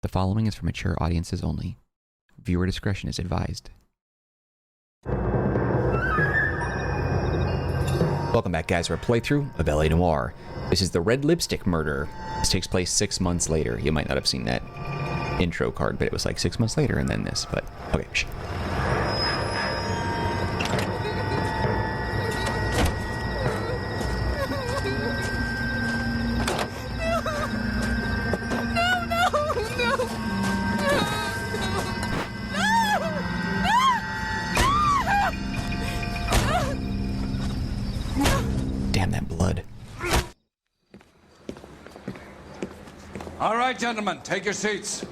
The following is for mature audiences only. Viewer discretion is advised. Welcome back, guys, to our playthrough of LA Noire. This is the Red Lipstick Murder. This takes place 6 months later. You might not have seen that intro card, but it was like 6 months later and then this, but okay. Damn that blood. All right, gentlemen, take your seats.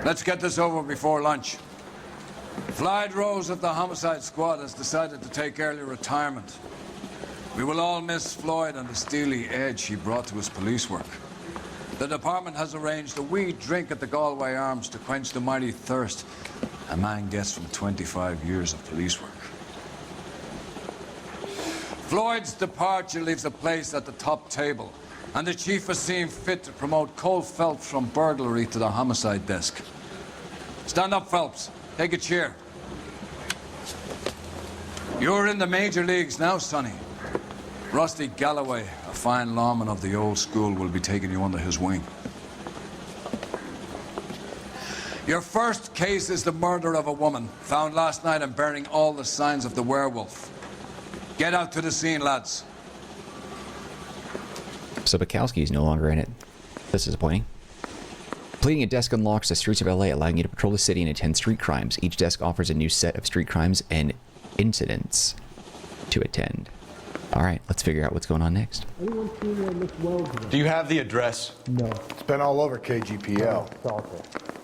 Let's get this over before lunch. Floyd Rose of the Homicide Squad has decided to take early retirement. We will all miss Floyd and the steely edge he brought to his police work. The department has arranged a wee drink at the Galway Arms to quench the mighty thirst a man gets from 25 years of police work. Floyd's departure leaves a place at the top table, and the chief has seen fit to promote Cole Phelps from burglary to the homicide desk. Stand up, Phelps. Take a chair. You're in the major leagues now, Sonny. Rusty Galloway, a fine lawman of the old school, will be taking you under his wing. Your first case is the murder of a woman, found last night and bearing all the signs of the werewolf. Get out to the scene, lads. So Bukowski's no longer in it. That's disappointing. Completing a desk unlocks the streets of LA, allowing you to patrol the city and attend street crimes. Each desk offers a new set of street crimes and incidents to attend. Alright, let's figure out what's going on next. Do you have the address? No. It's been all over KGPL.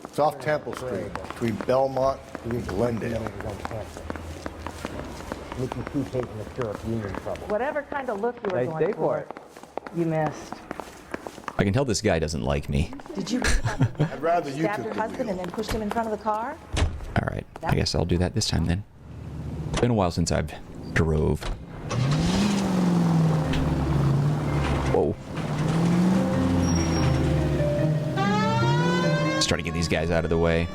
It's off Temple Street, between Belmont and Glendale. Whatever kind of look you were going for, you missed. I can tell this guy doesn't like me. Did you I'd rather you stab took your the husband and then pushed him in front of the car? Alright, I guess I'll do that this time then. It's been a while since I've drove. Whoa. Let's try to get these guys out of the way.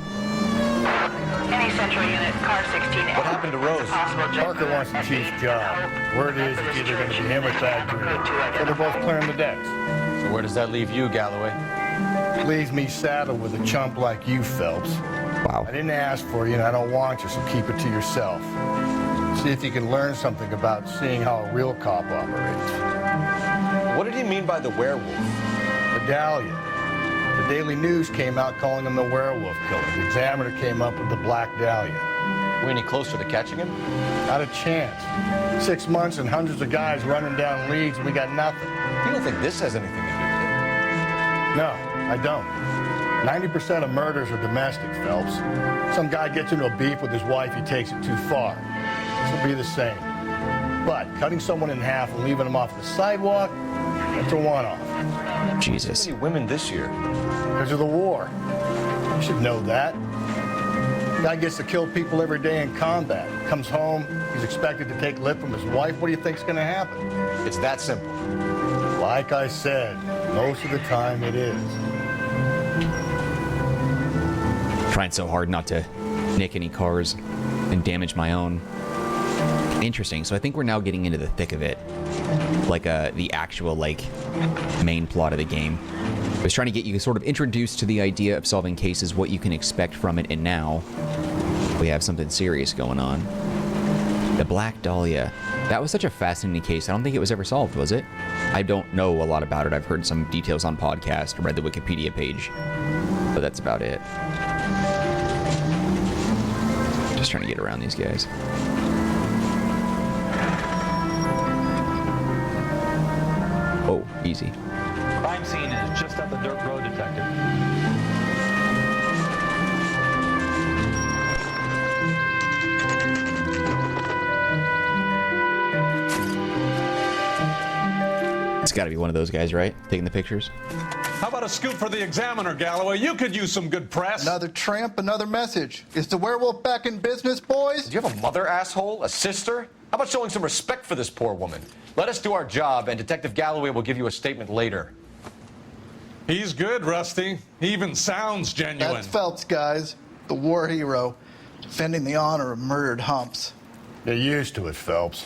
Any central unit, car 16. What happened to Rose? Parker wants the chief's job. Word is it's either going to be him or Thad Green. So they're both clearing the decks. So where does that leave you, Galloway? Leaves me saddled with a chump like you, Phelps. Wow. I didn't ask for you and I don't want you, so keep it to yourself. See if you can learn something about seeing how a real cop operates. What did he mean by the werewolf? Medallion. The Daily News came out calling him the werewolf killer. The Examiner came up with the Black Dahlia. We any closer to catching him? Not a chance. 6 months and hundreds of guys running down leads and we got nothing. You don't think this has anything to do with it? No, I don't. 90% of murders are domestic, Phelps. Some guy gets into a beef with his wife, he takes it too far. This will be the same. But cutting someone in half and leaving them off the sidewalk, that's a one-off. Jesus. How many women this year? Because of the war. You should know that. Guy gets to kill people every day in combat. Comes home, he's expected to take lip from his wife. What do you think's gonna happen? It's that simple. Like I said, most of the time it is. Trying so hard not to nick any cars and damage my own. Interesting. So I think we're now getting into the thick of it. Like the actual, like, main plot of the game. I was trying to get you sort of introduced to the idea of solving cases, what you can expect from it, and now we have something serious going on. The Black Dahlia. That was such a fascinating case. I don't think it was ever solved, was it? I don't know a lot about it. I've heard some details on podcast, read the Wikipedia page, but that's about it. Just trying to get around these guys. Oh, easy. Crime scene is just up the dirt road, detective. It's got to be one of those guys, right? Taking the pictures. How about a scoop for the Examiner, Galloway? You could use some good press. Another tramp, another message. Is the werewolf back in business, boys? Do you have a mother, asshole? A sister? How about showing some respect for this poor woman? Let us do our job, and Detective Galloway will give you a statement later. He's good, Rusty. He even sounds genuine. That's Phelps, guys. The war hero. Defending the honor of murdered humps. Get used to it, Phelps.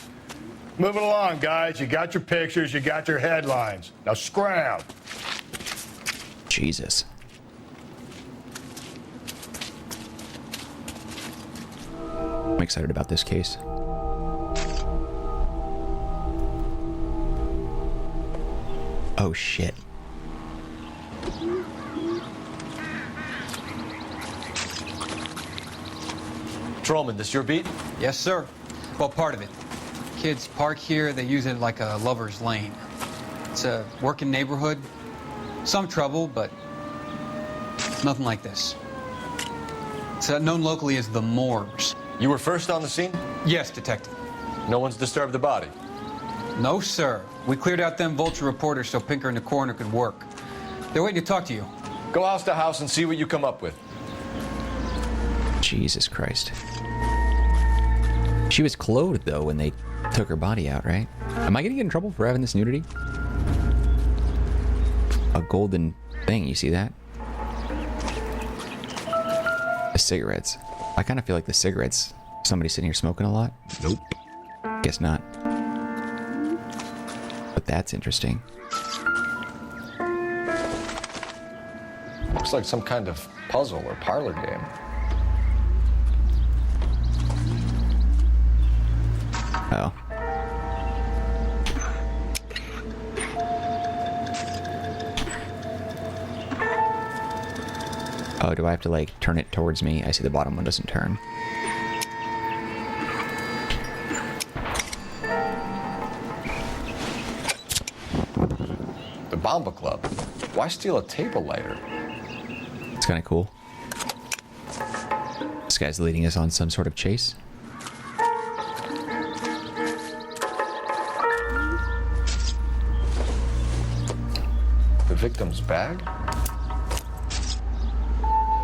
Moving along, guys. You got your pictures, you got your headlines. Now scram. Jesus. I'm excited about this case. Oh, shit. Patrolman, this your beat? Yes, sir. Well, part of it. Kids park here, they use it like a lover's lane. It's a working neighborhood. Some trouble, but nothing like this. It's known locally as the Morgues. You were first on the scene? Yes, detective. No one's disturbed the body? No, sir. We cleared out them vulture reporters so Pinker and the coroner could work. They're waiting to talk to you. Go house to house and see what you come up with. Jesus Christ. She was clothed, though, when they took her body out, right? Am I gonna get in trouble for having this nudity? A golden thing, you see that? The cigarettes. I kind of feel like the cigarettes. Somebody sitting here smoking a lot? Nope. Guess not. But that's interesting. Looks like some kind of puzzle or parlor game. Oh. Oh, do I have to, like, turn it towards me? I see the bottom one doesn't turn. The Bomba Club. Why steal a table lighter? It's kind of cool. This guy's leading us on some sort of chase. The victim's bag?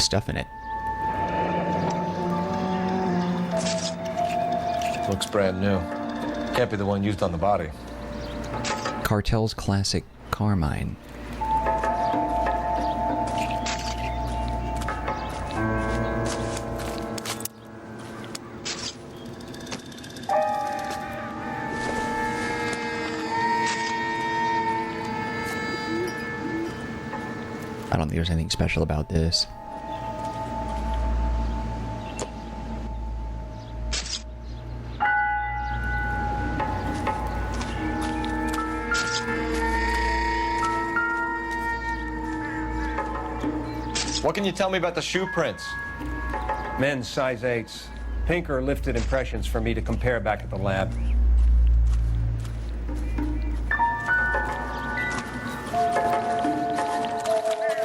Stuff in it. Looks brand new. Can't be the one used on the body. Cartel's classic Carmine. I don't think there's anything special about this. What can you tell me about the shoe prints? Men's size 8s. Pinker lifted impressions for me to compare back at the lab.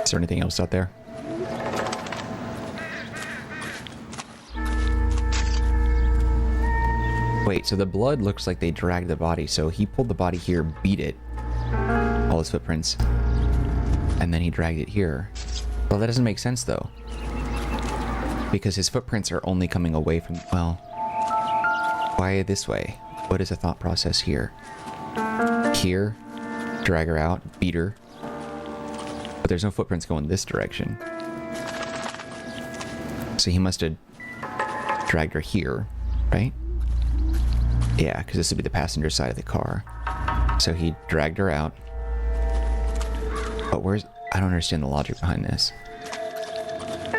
Is there anything else out there? Wait, so the blood looks like they dragged the body, so he pulled the body here, beat it, all his footprints, and then he dragged it here. Well, that doesn't make sense, though, because his footprints are only coming away from, well, why this way? What is the thought process here? Here, drag her out, beat her, but there's no footprints going this direction. So he must have dragged her here, right? Yeah, because this would be the passenger side of the car. So he dragged her out. But where's... I don't understand the logic behind this.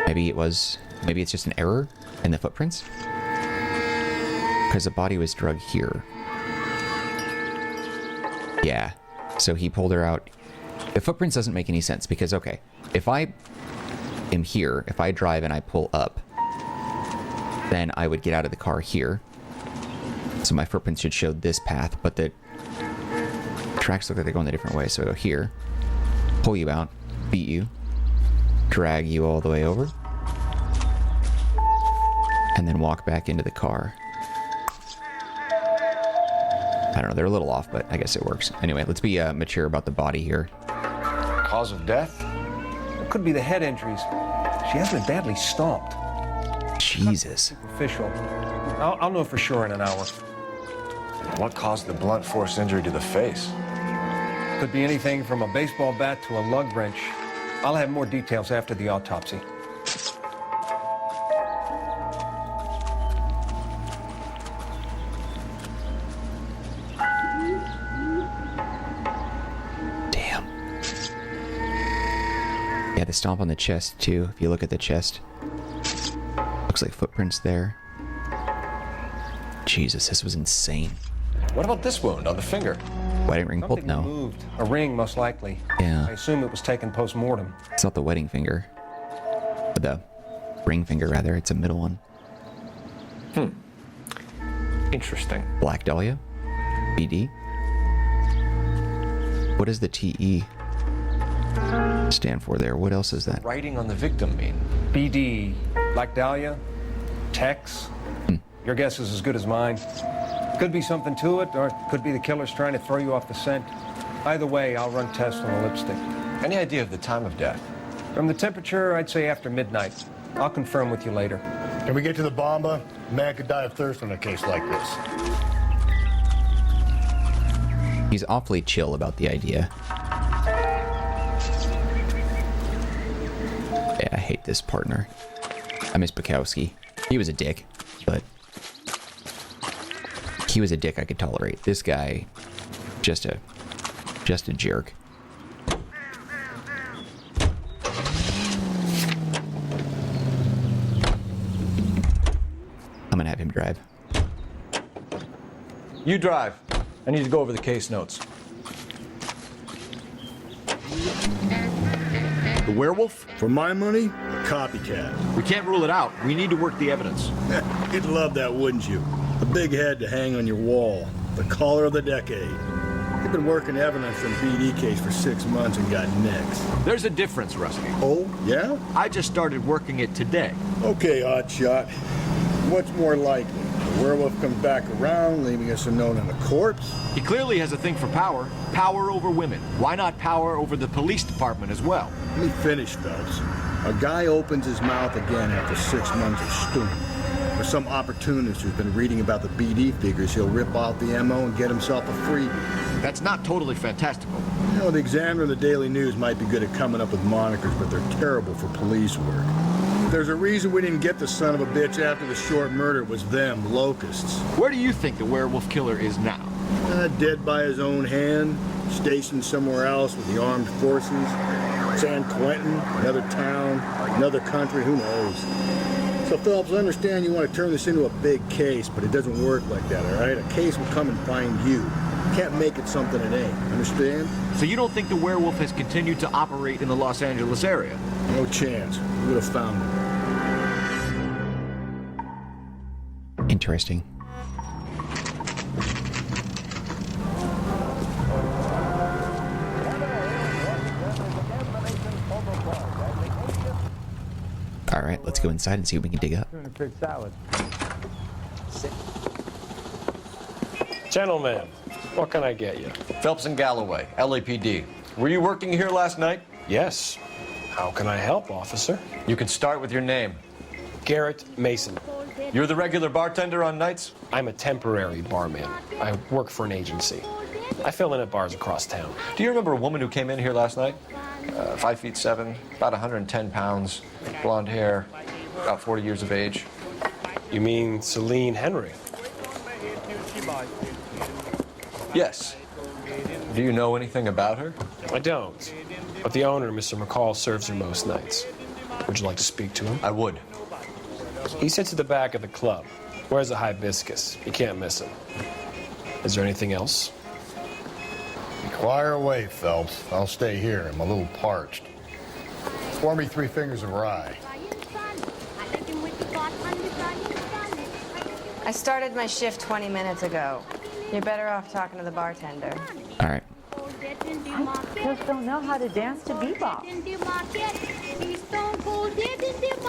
Maybe it's just an error in the footprints? Because the body was dragged here. Yeah. So he pulled her out. The footprints doesn't make any sense because, okay, if I am here, if I drive and I pull up, then I would get out of the car here. So my footprints should show this path, but the tracks look like they're going a different way. So I go here, pull you out, beat you, drag you all the way over, and then walk back into the car. I don't know, they're a little off, but I guess it works. Anyway, let's be mature about the body here. Cause of death? It could be the head injuries. She has been badly stomped. Jesus. Official. I'll know for sure in an hour. What caused the blunt force injury to the face? Could be anything from a baseball bat to a lug wrench. I'll have more details after the autopsy. Damn. Yeah, the stomp on the chest, too. If you look at the chest. Looks like footprints there. Jesus, this was insane. What about this wound on the finger? Wedding ring pulled? Something No. moved. A ring, most likely. Yeah. I assume it was taken post-mortem. It's not the wedding finger. But the ring finger, rather. It's a middle one. Interesting. Black Dahlia? BD? What does the TE stand for there? What else is that? Writing on the victim mean? BD, Black Dahlia, Tex. Your guess is as good as mine. Could be something to it, or it could be the killer's trying to throw you off the scent. Either way, I'll run tests on the lipstick. Any idea of the time of death? From the temperature, I'd say after midnight. I'll confirm with you later. Can we get to the bomba? A man could die of thirst on a case like this. He's awfully chill about the idea. Yeah, I hate this partner. I miss Bukowski. He was a dick, but he was a dick I could tolerate. This guy, just a jerk. I'm gonna have him drive. You drive. I need to go over the case notes. The werewolf? For my money, a copycat. We can't rule it out. We need to work the evidence. You'd love that, wouldn't you? A big head to hang on your wall. The caller of the decade. You've been working evidence from BD case for 6 months and got nicks. There's a difference, Rusty. Oh, yeah? I just started working it today. Okay, oddshot. What's more likely? The werewolf comes back around, leaving us unknown on the corpse? He clearly has a thing for power. Power over women. Why not power over the police department as well? Let me finish, Phelps. A guy opens his mouth again after 6 months of stewing. Or some opportunist who's been reading about the BD figures, he'll rip out the MO and get himself a freebie. That's not totally fantastical. You know, the Examiner and the Daily News might be good at coming up with monikers, but they're terrible for police work. There's a reason we didn't get the son of a bitch after the short murder. It was them, locusts. Where do you think the werewolf killer is now? Dead by his own hand, stationed somewhere else with the armed forces. San Quentin, another town, another country, who knows? So, Phelps, I understand you want to turn this into a big case, but it doesn't work like that, all right? A case will come and find you. You can't make it something it ain't, understand? So you don't think the werewolf has continued to operate in the Los Angeles area? No chance. We would have found him. Interesting. All right, let's go inside and see what we can dig up. Gentlemen, what can I get you? Phelps and Galloway, LAPD. Were you working here last night? Yes. How can I help, officer? You can start with your name. Garrett Mason. You're the regular bartender on nights? I'm a temporary barman. I work for an agency. I fill in at bars across town. Do you remember a woman who came in here last night? 5'7", about 110 pounds, blonde hair, about 40 years of age. You mean Celine Henry? Yes. Do you know anything about her? I don't. But the owner, Mr. McCall, serves her most nights. Would you like to speak to him? I would. He sits at the back of the club. Wears a hibiscus. You can't miss him. Is there anything else? Fire away, Phelps. I'll stay here. I'm a little parched. Pour me 3 fingers of rye. I started my shift 20 minutes ago. You're better off talking to the bartender. All right. I just don't know how to dance to bebop.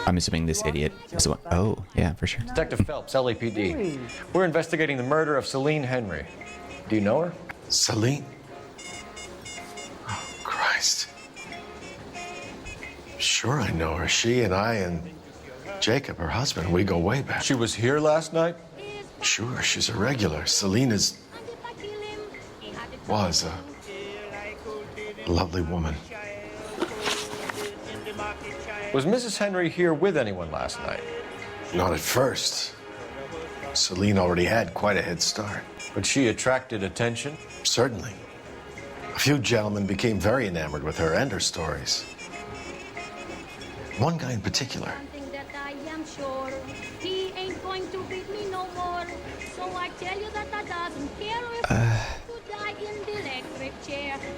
I'm assuming this idiot is the one. Oh, yeah, for sure. Detective Phelps, LAPD. We're investigating the murder of Celine Henry. Do you know her? Celine? Oh, Christ. Sure I know her. She and I and Jacob, her husband, we go way back. She was here last night? Sure, she's a regular. Celine was a lovely woman. Was Mrs. Henry here with anyone last night? Not at first. Celine already had quite a head start. But she attracted attention? Certainly. A few gentlemen became very enamored with her and her stories. One guy in particular.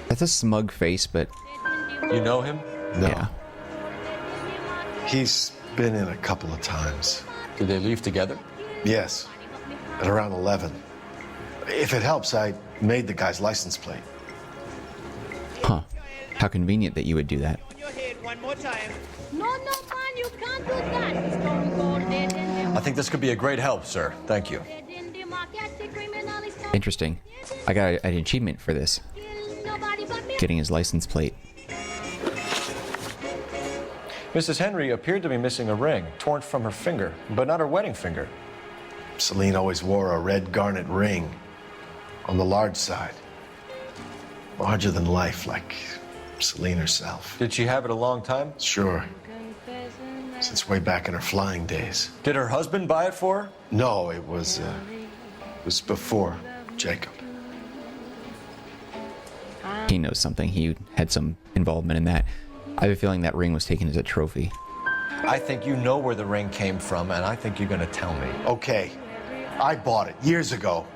That's a smug face, but... You know him? No. Yeah. He's been in a couple of times. Did they leave together? Yes, at around 11. If it helps, I made the guy's license plate. Huh. How convenient that you would do that. No, man, you can't do that. I think this could be a great help, sir. Thank you. Interesting. I got an achievement for this. Getting his license plate. Mrs. Henry appeared to be missing a ring, torn from her finger, but not her wedding finger. Celine always wore a red garnet ring on the large side. Larger than life, like Celine herself. Did she have it a long time? Sure. Since way back in her flying days. Did her husband buy it for her? No, it was before Jacob. He knows something. He had some involvement in that. I have a feeling that ring was taken as a trophy. I think you know where the ring came from, and I think you're going to tell me. Okay. I bought it years ago.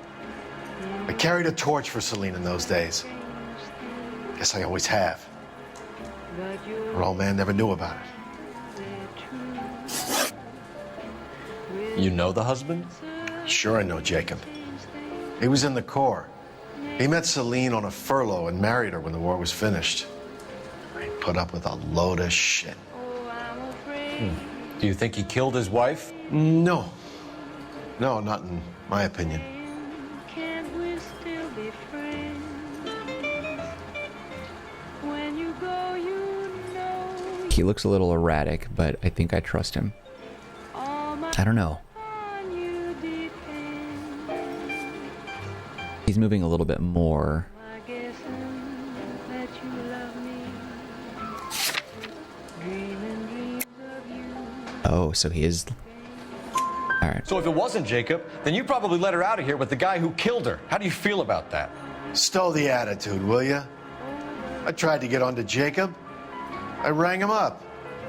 I carried a torch for Celine in those days. Guess I always have. Her old man never knew about it. You know the husband? Sure I know Jacob. He was in the Corps. He met Celine on a furlough and married her when the war was finished. He put up with a load of shit. Do you think he killed his wife? No. No, not in my opinion. He looks a little erratic, but I think I trust him. I don't know. He's moving a little bit more. Oh, so he is... All right. So if it wasn't Jacob, then you probably let her out of here with the guy who killed her. How do you feel about that? Stow the attitude, will ya? I tried to get onto Jacob. I rang him up,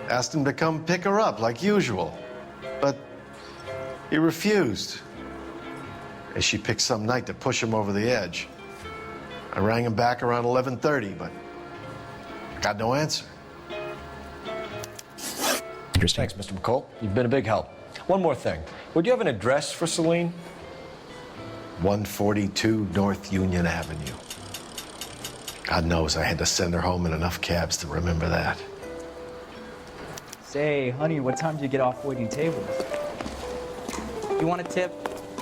asked him to come pick her up like usual. But he refused. And she picked some night to push him over the edge. I rang him back around 11:30, but got no answer. Interesting. Thanks, Mr. McCole. You've been a big help. One more thing. Would you have an address for Celine? 142 North Union Avenue. God knows I had to send her home in enough cabs to remember that. Say, honey, what time do you get off waiting tables? You want a tip?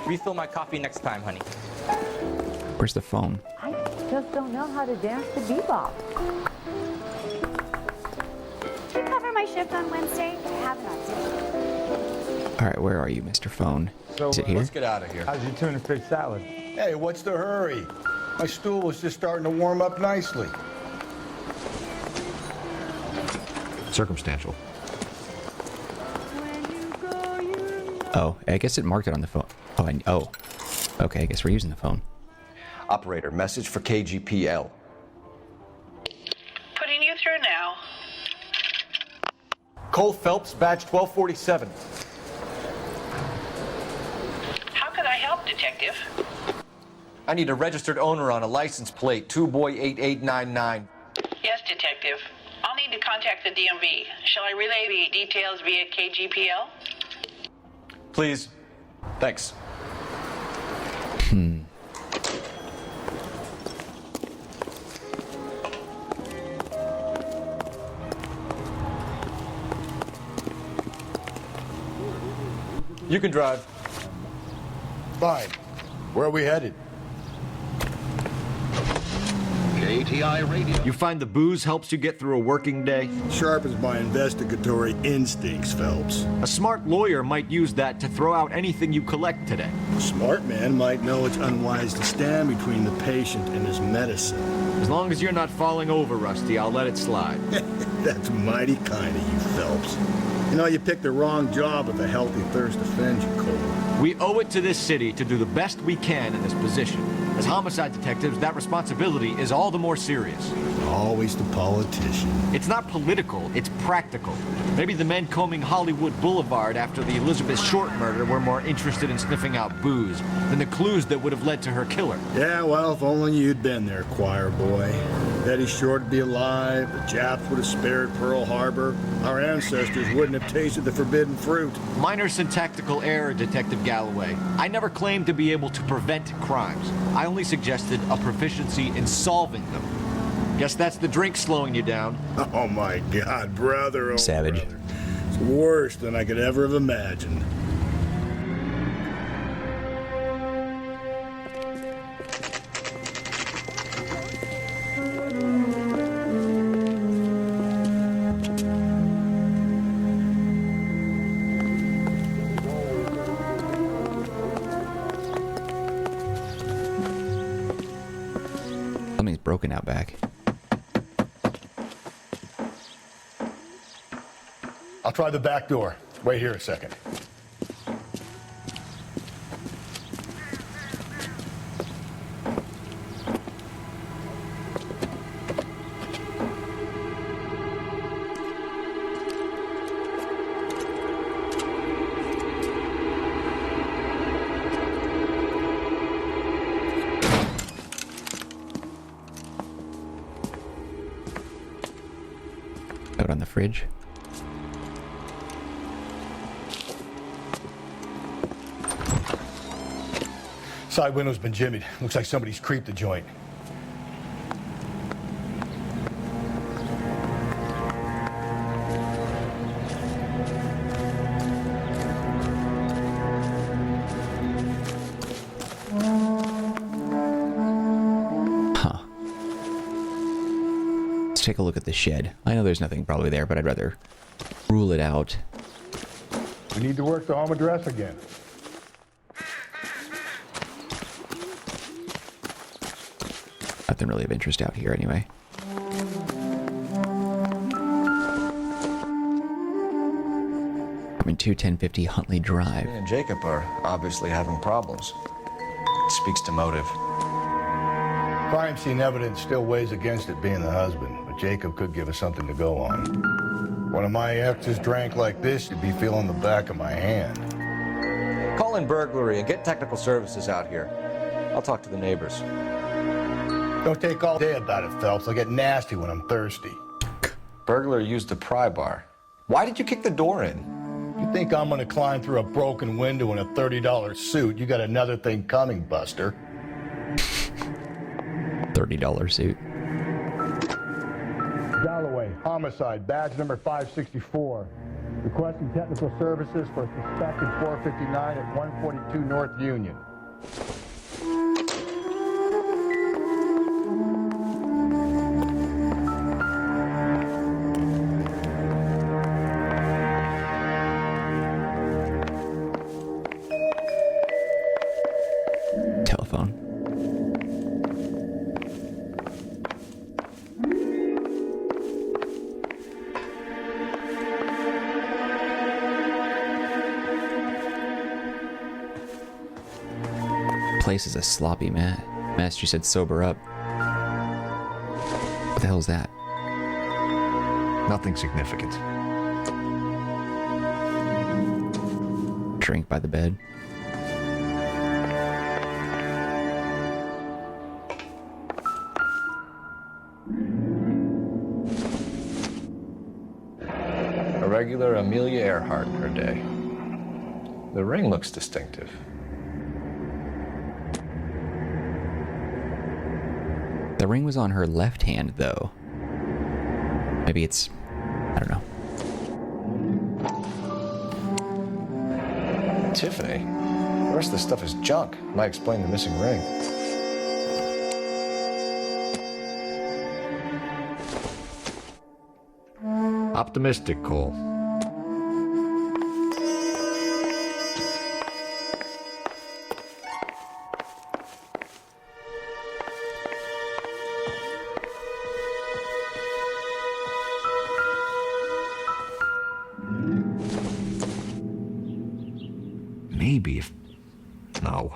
Refill my coffee next time, honey. Where's the phone? I just don't know how to dance to bebop. Can you cover my shift on Wednesday? I have an audition. All right, where are you, Mr. Phone? So, is it here? Let's get out of here. How's your tuna fish salad? Hey, what's the hurry? My stool was just starting to warm up nicely. Circumstantial. Oh, I guess it marked it on the phone. Oh, okay, I guess we're using the phone. Operator, message for KGPL. Putting you through now. Cole Phelps, badge 1247. How can I help, Detective? I need a registered owner on a license plate, 2boy8899. Yes, Detective. I'll need to contact the DMV. Shall I relay the details via KGPL? Please. Thanks. You can drive. Fine. Where are we headed? KTI Radio. You find the booze helps you get through a working day? Sharpens my investigatory instincts, Phelps. A smart lawyer might use that to throw out anything you collect today. A smart man might know it's unwise to stand between the patient and his medicine. As long as you're not falling over, Rusty, I'll let it slide. That's mighty kind of you, Phelps. You know, you picked the wrong job if a healthy thirst offends you, Cole. We owe it to this city to do the best we can in this position. As homicide detectives, that responsibility is all the more serious. Always the politician. It's not political, it's practical. Maybe the men combing Hollywood Boulevard after the Elizabeth Short murder were more interested in sniffing out booze than the clues that would have led to her killer. Yeah, well, if only you'd been there, choir boy. Betty Short would be alive, the Japs would have spared Pearl Harbor, our ancestors wouldn't have tasted the forbidden fruit. Minor syntactical error, Detective Galloway. I never claimed to be able to prevent crimes. I only suggested a proficiency in solving them. Guess that's the drink slowing you down. Oh my God, brother. Oh, Savage. Brother. It's worse than I could ever have imagined. Something's broken out back. I'll try the back door. Wait here a second. Out on the fridge. Side window's been jimmied. Looks like somebody's creeped the joint. Huh. Let's take a look at the shed. I know there's nothing probably there, but I'd rather rule it out. We need to work the home address again. Nothing really of interest out here anyway. Apartment 21050 Huntley Drive. Me and Jacob are obviously having problems. It speaks to motive. Crime scene evidence still weighs against it being the husband, but Jacob could give us something to go on. One of my exes drank like this, you'd be feeling the back of my hand. Call in burglary and get technical services out here. I'll talk to the neighbors. Don't take all day about it, Phelps. I'll get nasty when I'm thirsty. Burglar used the pry bar. Why did you kick the door in? You think I'm gonna climb through a broken window in a $30 suit? You got another thing coming, Buster. $30 suit. Galloway, homicide, badge number 564. Requesting technical services for suspected 459 at 142 North Union. Telephone. Place is a sloppy mess. You said sober up. What the hell is that? Nothing significant. Drink by the bed. A regular Amelia Earhart per day. The ring looks distinctive. The ring was on her left hand, though. Maybe it's... I don't know. Tiffany? The rest of the stuff is junk. Might explain the missing ring. Optimistic, Cole. maybe if... No.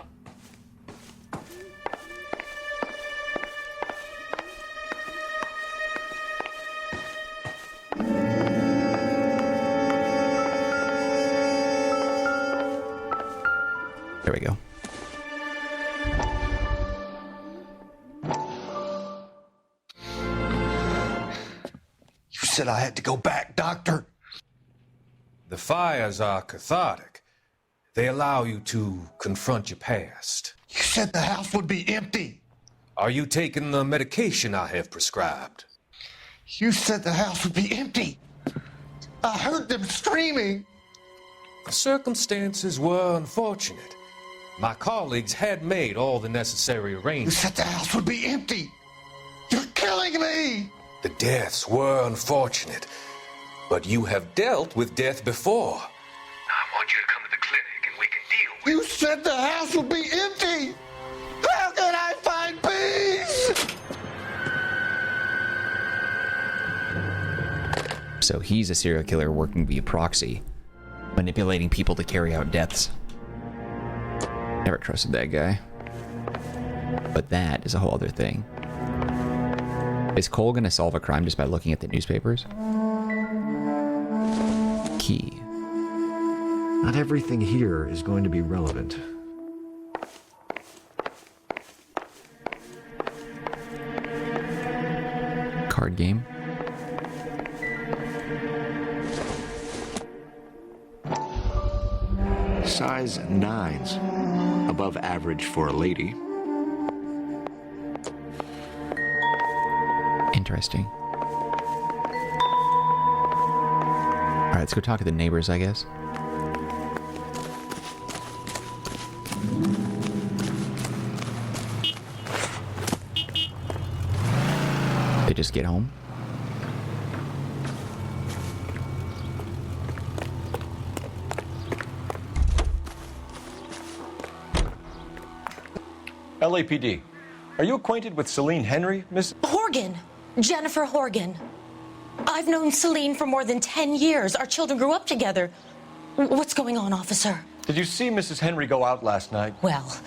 There we go. You said I had to go back, Doctor. The fires are cathartic. They allow you to confront your past. You said the house would be empty. Are you taking the medication I have prescribed? You said the house would be empty. I heard them screaming. The circumstances were unfortunate. My colleagues had made all the necessary You arrangements. said the house would be empty. You're killing me. The deaths were unfortunate, but you have dealt with death before. I want you to come to the clinic and we can deal with You said the house would be empty. How can I find peace? So he's a serial killer working via proxy, manipulating people to carry out deaths. Never trusted that guy. But that is a whole other thing. Is Cole gonna solve a crime just by looking at the newspapers? Key. Not everything here is going to be relevant. Card game. Size 9s. Above average for a lady. Interesting. Alright, let's go talk to the neighbors, I guess. They just get home. LAPD. Are you acquainted with Celine Henry, Miss? Horgan. Jennifer Horgan. I've known Celine for more than 10 years. Our children grew up together. What's going on, officer? Did you see Mrs. Henry go out last night? Well,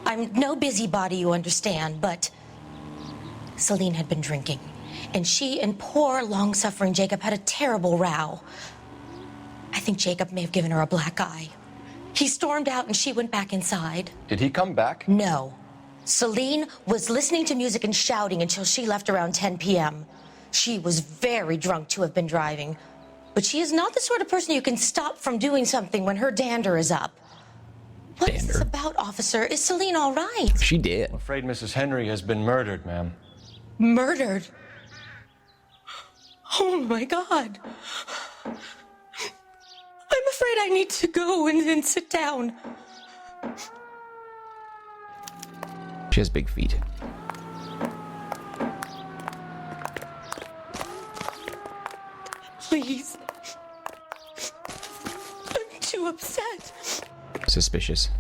I'm no busybody, you understand, but Celine had been drinking, and she and poor, long-suffering Jacob had a terrible row. I think Jacob may have given her a black eye. He stormed out, and she went back inside. Did he come back? No. Celine was listening to music and shouting until she left around 10 p.m. She was very drunk to have been driving, but she is not the sort of person you can stop from doing something when her dander is up. What is this about, officer? Is Celine all right? She did. I'm afraid Mrs. Henry has been murdered, ma'am. Murdered? Oh, my God. I'm afraid I need to go and sit down. She has big feet. Please. I'm too upset. Suspicious.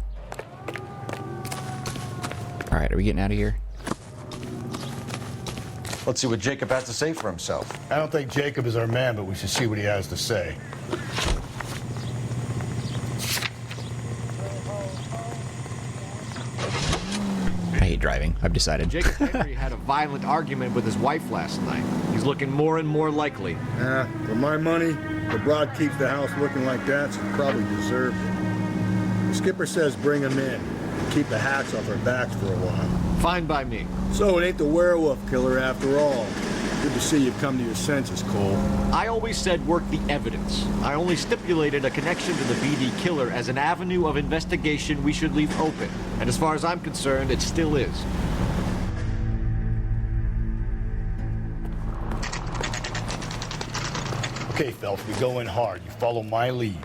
Alright, are we getting out of here? Let's see what Jacob has to say for himself. I don't think Jacob is our man, but we should see what he has to say. I hate driving, I've decided. Jacob Henry had a violent argument with his wife last night. He's looking more and more likely. For my money, the broad keeps the house looking like that, so probably deserved it. The skipper says bring him in. Keep the hats off our backs for a while. Fine by me. So it ain't the werewolf killer after all. Good to see you've come to your senses, Cole. I always said work the evidence. I only stipulated a connection to the BD killer as an avenue of investigation we should leave open. And as far as I'm concerned, it still is. Okay, Phelps, we go in hard. You follow my lead.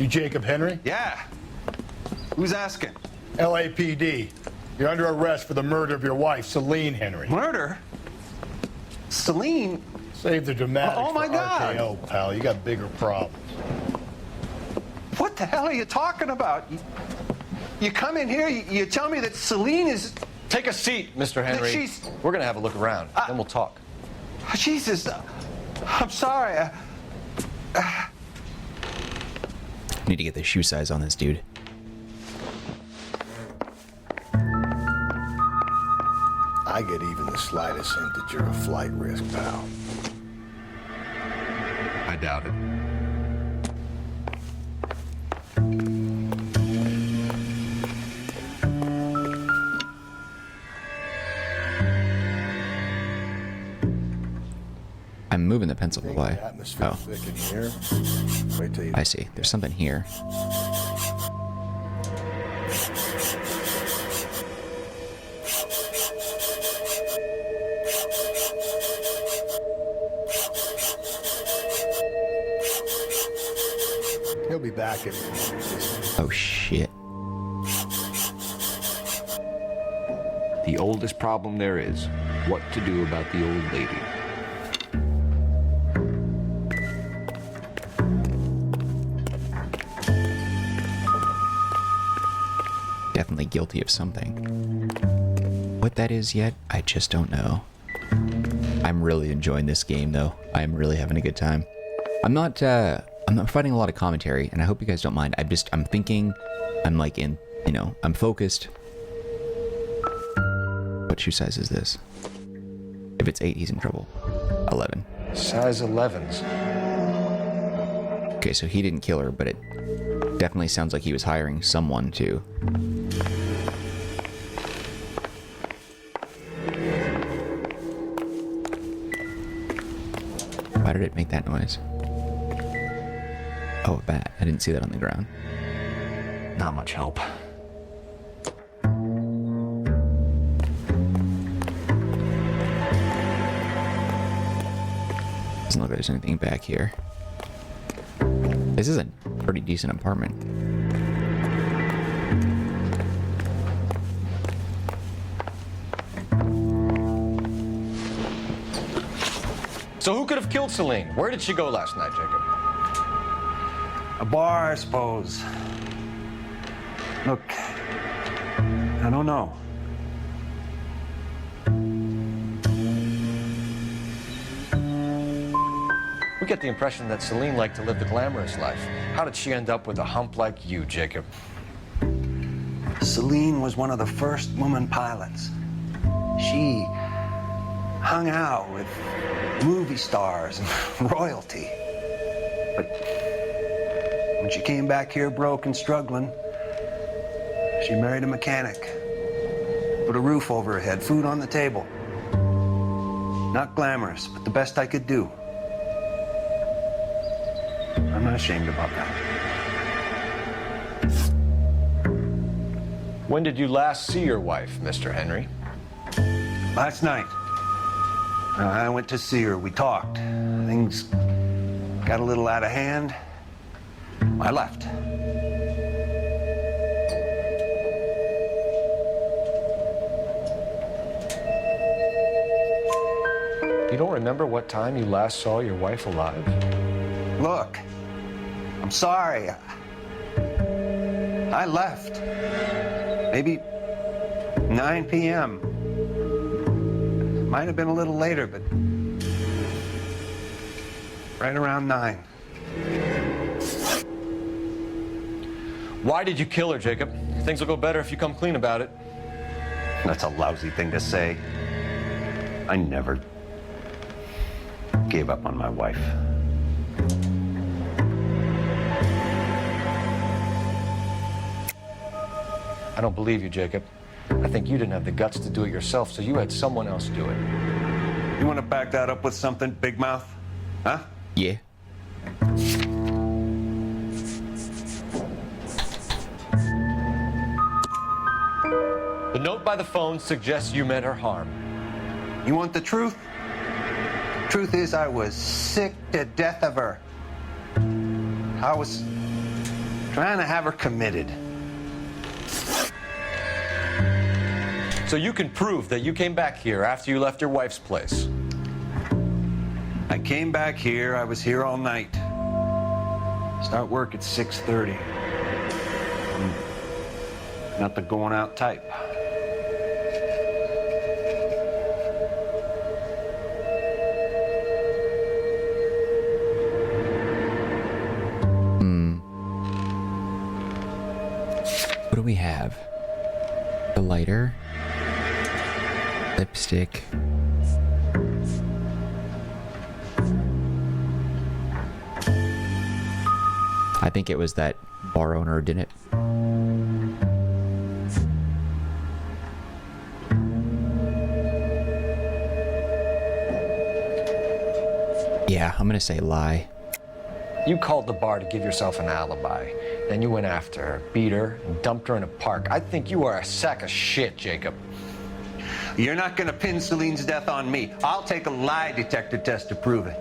You Jacob Henry? Yeah. Who's asking? LAPD. You're under arrest for the murder of your wife, Celine Henry. Murder? Celine? Save the dramatics Oh, my for God. RKO, pal. You got bigger problems. What the hell are you talking about? You come in here, you tell me that Celine is Take a seat, Mr. Henry. We're gonna have a look around, then we'll talk. Jesus, I'm sorry. Need to get the shoe size on this dude. I get even the slightest hint that you're a flight risk, pal. I doubt it. I'm moving the pencil away. Oh. Thick in here. Wait till you... I see. There's something here. He'll be back in. Oh, shit. The oldest problem there is, what to do about the old lady. Definitely guilty of something. What that is yet, I just don't know. I'm really enjoying this game, though. I'm really having a good time. I'm not providing a lot of commentary, and I hope you guys don't mind. I'm thinking, I'm like in, you know, I'm focused. What shoe size is this? If it's 8, he's in trouble. 11. Size 11s. Okay, so he didn't kill her, but it definitely sounds like he was hiring someone to. Why did it make that noise? Oh, a bat. I didn't see that on the ground. Not much help. Doesn't look like there's anything back here. This is a pretty decent apartment. So who could have killed Celine? Where did she go last night, Jacob? A bar, I suppose. Look, I don't know. We get the impression that Celine liked to live the glamorous life. How did she end up with a hump like you, Jacob? Celine was one of the first woman pilots. She hung out with movie stars and royalty. But when she came back here broke and struggling, she married a mechanic. Put a roof over her head, food on the table. Not glamorous, but the best I could do. I'm not ashamed about that. When did you last see your wife, Mr. Henry? Last night. I went to see her. We talked. Things got a little out of hand. I left. You don't remember what time you last saw your wife alive? Look, I'm sorry. I left. Maybe 9 p.m. Might have been a little later, but right around 9. Why did you kill her, Jacob? Things will go better if you come clean about it. That's a lousy thing to say. I never gave up on my wife. I don't believe you, Jacob. I think you didn't have the guts to do it yourself, so you had someone else do it. You want to back that up with something, Big Mouth? Huh? Yeah. The note by the phone suggests you meant her harm. You want the truth? Truth is, I was sick to death of her. I was trying to have her committed. So you can prove that you came back here after you left your wife's place? I came back here. I was here all night. Start work at 6:30. Not the going out type. What do we have? The lighter. Lipstick. I think it was that bar owner, didn't it? Yeah, I'm gonna say lie. You called the bar to give yourself an alibi. Then you went after her, beat her, and dumped her in a park. I think you are a sack of shit, Jacob. You're not going to pin Celine's death on me. I'll take a lie detector test to prove it.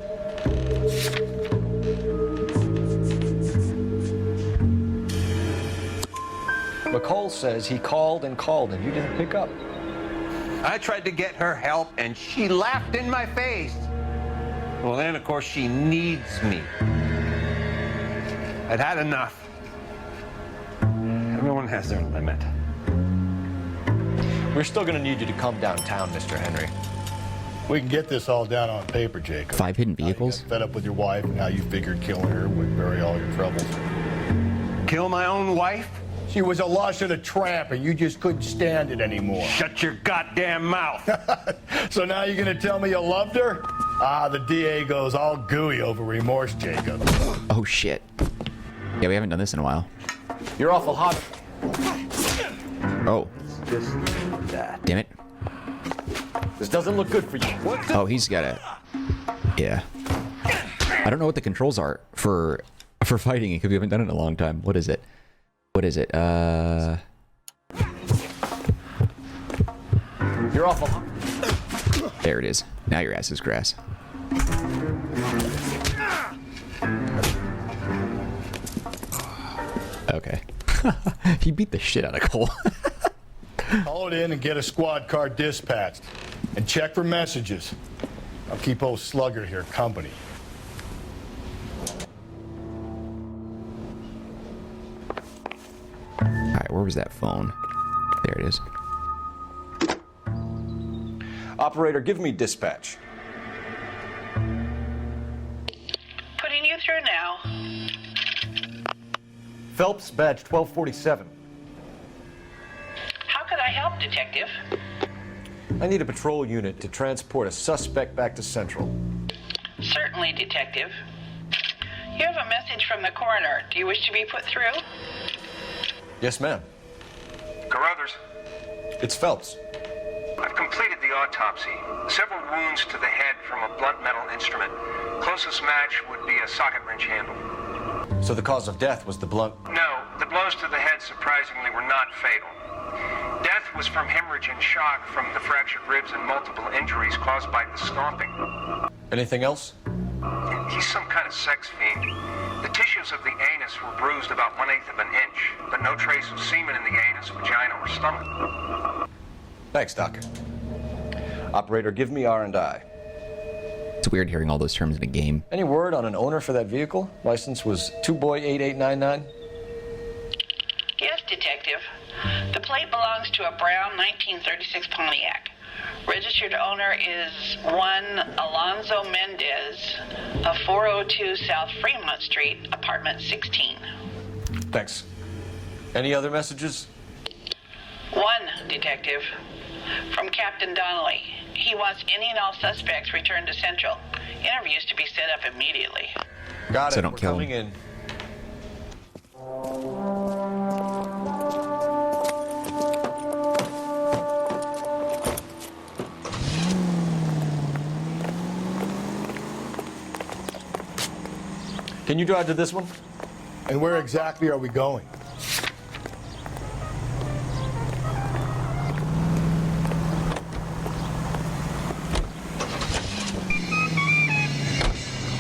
McCole says he called and you didn't pick up. I tried to get her help, and she laughed in my face. Well, then, of course, she needs me. I'd had enough. Everyone has their limit. We're still going to need you to come downtown, Mr. Henry. We can get this all down on paper, Jacob. 5 hidden vehicles? You got fed up with your wife, and now you figured killing her would bury all your troubles. Kill my own wife? She was a lush and a tramp, and you just couldn't stand it anymore. Shut your goddamn mouth. So now you're going to tell me you loved her? Ah, the DA goes all gooey over remorse, Jacob. Oh, shit. Yeah, we haven't done this in a while. You're awful hot. Oh. Just that. Damn it. This doesn't look good for you. Oh, he's got a... Yeah. I don't know what the controls are for fighting it, because we haven't done it in a long time. What is it? What is it? You're awful hot. There it is. Now your ass is grass. Okay. He beat the shit out of Cole. Call it in and get a squad car dispatched. And check for messages. I'll keep old Slugger here company. Alright, where was that phone? There it is. Operator, give me dispatch. Putting you through now. Phelps, badge 1247. How could I help, Detective? I need a patrol unit to transport a suspect back to Central. Certainly, Detective. You have a message from the coroner. Do you wish to be put through? Yes, ma'am. Carruthers. It's Phelps. I've completed the autopsy. Several wounds to the head from a blunt metal instrument. Closest match would be a socket wrench handle. So the cause of death was the blunt... No, the blows to the head surprisingly were not fatal. Death was from hemorrhage and shock from the fractured ribs and multiple injuries caused by the stomping. Anything else? He's some kind of sex fiend. The tissues of the anus were bruised about 1/8 of an inch, but no trace of semen in the anus, vagina, or stomach. Thanks, Doc. Operator, give me R&I. It's weird hearing all those terms in a game. Any word on an owner for that vehicle? License was 2boy8899. Yes, Detective. The plate belongs to a brown 1936 Pontiac. Registered owner is one Alonzo Mendez of 402 South Fremont Street, apartment 16. Thanks. Any other messages? One, Detective. From Captain Donnelly. He wants any and all suspects returned to Central. Interviews to be set up immediately. Got it. So don't We're kill coming him. in. Can you drive to this one? And where exactly are we going?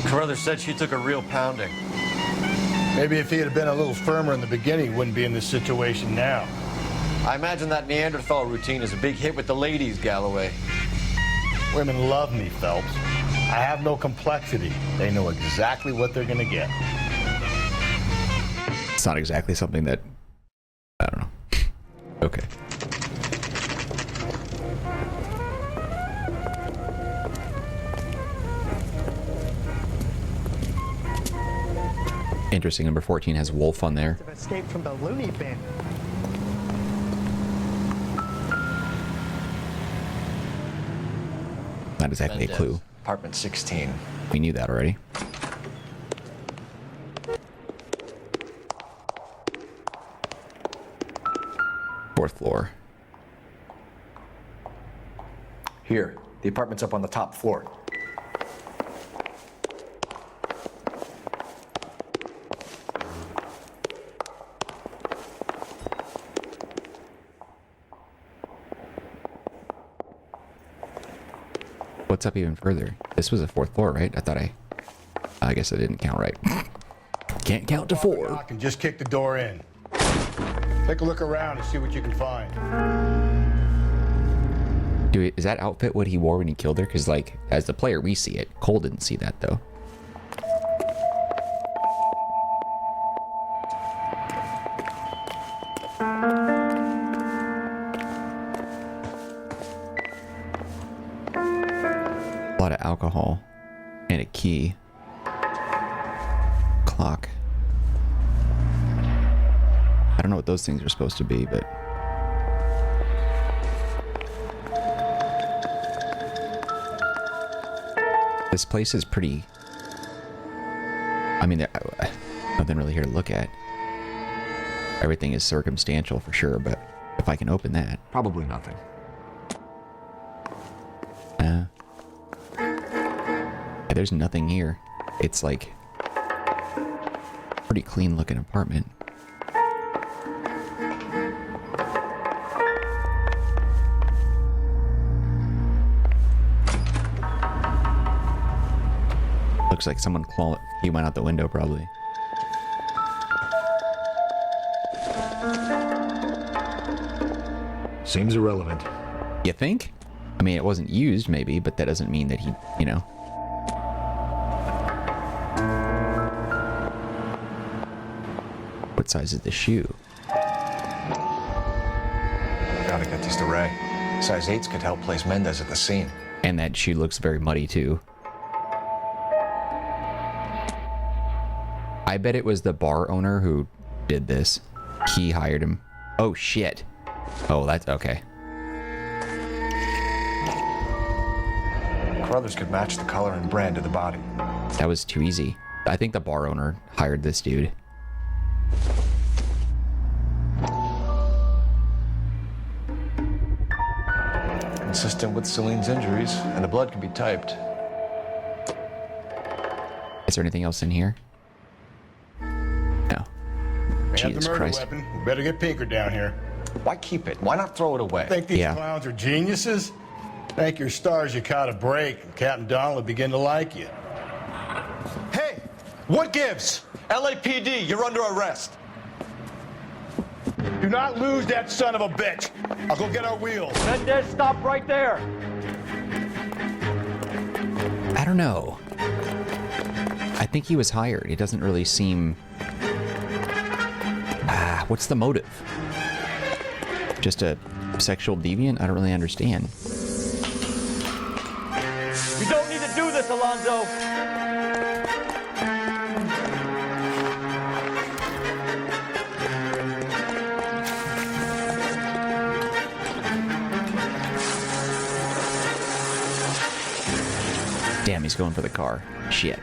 Carruthers said she took a real pounding. Maybe if he had been a little firmer in the beginning, he wouldn't be in this situation now. I imagine that Neanderthal routine is a big hit with the ladies, Galloway. Women love me, Phelps. I have no complexity. They know exactly what they're gonna get. It's not exactly something that... I don't know. Okay. Interesting. Number 14 has Wolf on there. Escaped from the loony bin. Not exactly a clue. Apartment 16. We knew that already. Fourth floor. Here, the apartment's up on the top floor. What's up even further? This was a fourth floor, right? I guess I didn't count right. Can't count to 4. Knock and just kick the door in. Take a look around and see what you can find. Dude, is that outfit what he wore when he killed her? Because, like, as the player, we see it. Cole didn't see that, though. A lot of alcohol. And a key. Clock. I don't know what those things are supposed to be, but... This place is pretty... I mean, nothing really here to look at. Everything is circumstantial for sure, but if I can open that... Probably nothing. Yeah, there's nothing here. It's like... pretty clean looking apartment. Looks like someone clawed. He went out the window, probably. Seems irrelevant. You think? I mean, it wasn't used, maybe, but that doesn't mean that he, you know. What size is the shoe? Gotta get these to Ray. Size 8s could help place Mendez at the scene. And that shoe looks very muddy, too. I bet it was the bar owner who did this. He hired him. Oh, shit. Oh, that's okay. Carruthers could match the color and brand of the body. That was too easy. I think the bar owner hired this dude. Consistent with Celine's injuries, and the blood can be typed. Is there anything else in here? No. Jesus Christ. Weapon. We better get Pinker down here. Why keep it? Why not throw it away? Think these clowns are geniuses? Thank your stars you caught a break, and Captain Donald will begin to like you. Hey, what gives? LAPD, you're under arrest. Do not lose that son of a bitch. I'll go get our wheels. Mendez, stop right there. I don't know. I think he was hired. It doesn't really seem... what's the motive? Just a sexual deviant? I don't really understand. You don't need to do this, Alonzo. Damn, he's going for the car. Shit.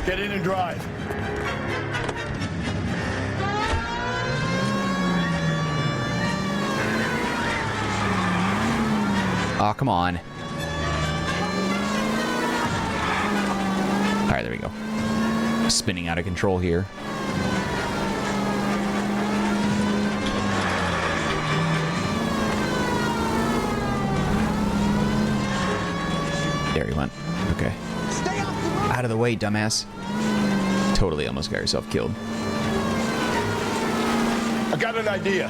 Get in and drive. Oh, come on. All right, there we go. Spinning out of control here. There he went. Okay. Out of the way, dumbass. Totally almost got yourself killed. I got an idea.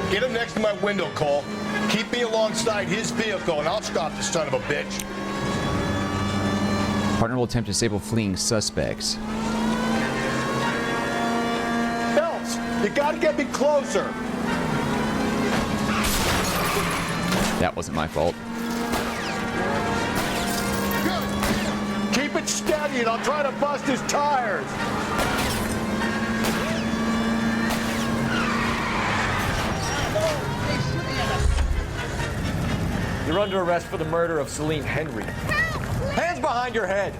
Get him next to my window, Cole. Keep me alongside his vehicle, and I'll stop the son of a bitch. Partner will attempt to disable fleeing suspects. Phelps, you gotta get me closer. That wasn't my fault. Keep it steady, and I'll try to bust his tires. You You're under arrest for the murder of Celine Henry. Hands behind your head!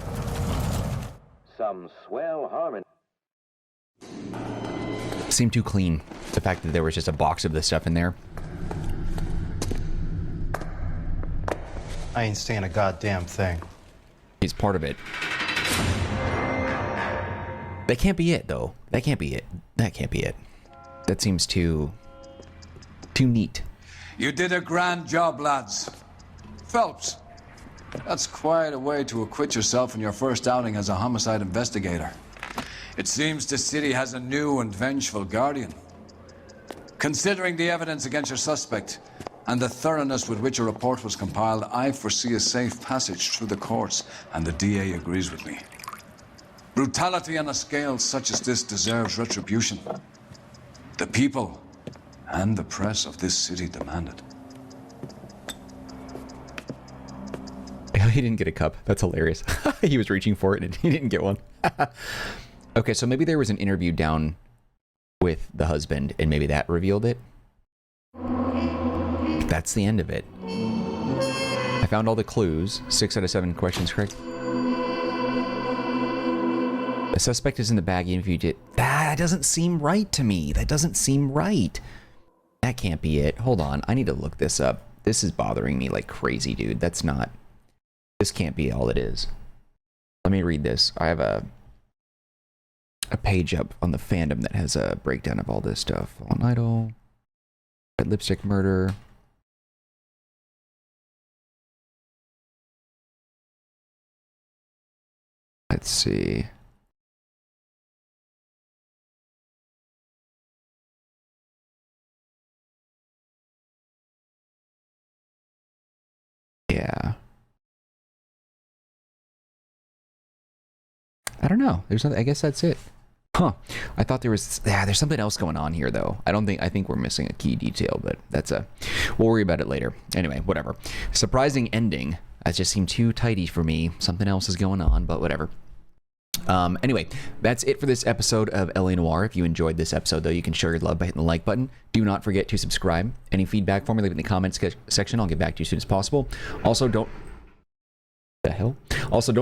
Some swell harmony. Seemed too clean. The fact that there was just a box of this stuff in there. I ain't saying a goddamn thing. He's part of it. That can't be it, though. That can't be it. That can't be it. That seems too neat. You did a grand job, lads. Phelps, that's quite a way to acquit yourself in your first outing as a homicide investigator. It seems the city has a new and vengeful guardian. Considering the evidence against your suspect and the thoroughness with which a report was compiled, I foresee a safe passage through the courts, and the DA agrees with me. Brutality on a scale such as this deserves retribution. The people and the press of this city demand it. He didn't get a cup. That's hilarious. He was reaching for it and he didn't get one. Okay, so maybe there was an interview down with the husband and maybe that revealed it. That's the end of it. I found all the clues. 6 out of 7 questions correct. The suspect is in the bag even if you did. That doesn't seem right to me. That doesn't seem right. That can't be it. Hold on. I need to look this up. This is bothering me like crazy, dude. That's not... This can't be all it is. Let me read this. I have a page up on the fandom that has a breakdown of all this stuff. On Idol. Red lipstick murder. Let's see. Yeah. I don't know. There's nothing. I guess that's it. Huh. I thought there was... Yeah, there's something else going on here, though. I think we're missing a key detail, but that's a... We'll worry about it later. Anyway, whatever. Surprising ending. That just seemed too tidy for me. Something else is going on, but whatever. Anyway, that's it for this episode of LA Noire. If you enjoyed this episode, though, you can show your love by hitting the like button. Do not forget to subscribe. Any feedback for me, leave it in the comments section. I'll get back to you as soon as possible. Also, don't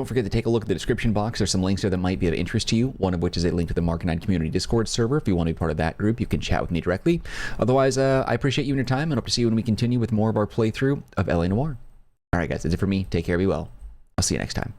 forget to take a look at the description box. There's some links there that might be of interest to you, one of which is a link to the Marcanine community Discord server. If you want to be part of that group, you can chat with me directly. Otherwise, I appreciate you and your time, and hope to see you when we continue with more of our playthrough of LA Noire. All right, guys, that's it for me. Take care, be well. I'll see you next time.